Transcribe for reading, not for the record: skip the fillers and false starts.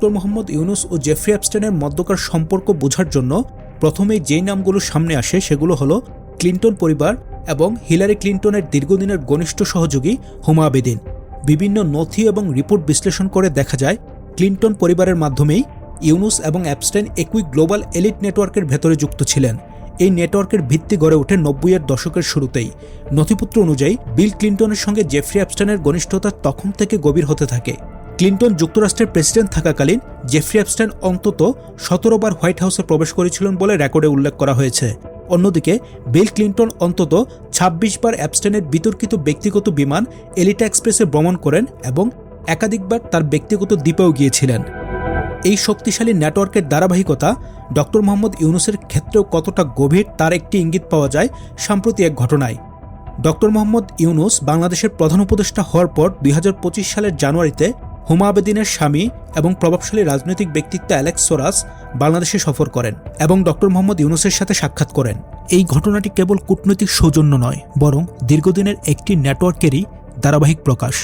Doctor Mohammad Yunus ও Jeffrey অ্যাপস্টাইনের মধ্যকার সম্পর্ক বোঝার জন্য প্রথমেই যেই নামগুলো সামনে আসে সেগুলো হলো ক্লিন্টন পরিবার এবং হিলারি ক্লিন্টনের দীর্ঘদিনের ঘনিষ্ঠ সহযোগী হুমা আবেদিন। বিভিন্ন নথি এবং রিপোর্ট বিশ্লেষণ করে দেখা যায় ক্লিন্টন পরিবারের মাধ্যমেই ইউনুস এবং অ্যাপস্টাইন একই গ্লোবাল এলিট নেটওয়ার্কের ভেতরে যুক্ত ছিলেন। এই নেটওয়ার্কের ভিত্তি গড়ে ওঠে ৯০-এর দশকের শুরুতেই। নথিপত্র অনুযায়ী বিল ক্লিন্টনের সঙ্গে জেফরি অ্যাপস্টাইনের ঘনিষ্ঠতা তখন থেকে গভীর হতে থাকে। ক্লিন্টন যুক্তরাষ্ট্রের প্রেসিডেন্ট থাকাকালীন জেফরি অ্যাপস্টাইন অন্তত ১৭ বার হোয়াইট হাউসে প্রবেশ করেছিলেন বলে রেকর্ডে উল্লেখ করা হয়েছে। অন্যদিকে বিল ক্লিন্টন অন্তত ২৬ বার অ্যাপস্টাইনের বিতর্কিত ব্যক্তিগত বিমান এলিটা এক্সপ্রেসে ভ্রমণ করেন এবং একাধিকবার তার ব্যক্তিগত দ্বীপেও গিয়েছিলেন। এই শক্তিশালী নেটওয়ার্কের ধারাবাহিকতা ডক্টর মোহাম্মদ ইউনুসের ক্ষেত্রেও কতটা গভীর তার একটি ইঙ্গিত পাওয়া যায় সাম্প্রতি এক ঘটনায়। ডক্টর মোহাম্মদ ইউনুস বাংলাদেশের প্রধান উপদেষ্টা হওয়ার পর ২০২৫ সালের জানুয়ারিতে হুমা আবেদিনের স্বামী এবং প্রভাবশালী রাজনৈতিক ব্যক্তিত্ব অ্যালেক্স সোরাস বাংলাদেশে সফর করেন এবং ডক্টর মোহাম্মদ ইউনুসের সাথে সাক্ষাৎ করেন। এই ঘটনাটি কেবল কূটনৈতিক সৌজন্য নয়, বরং দীর্ঘদিনের একটি নেটওয়ার্কেরই ধারাবাহিক প্রকাশ।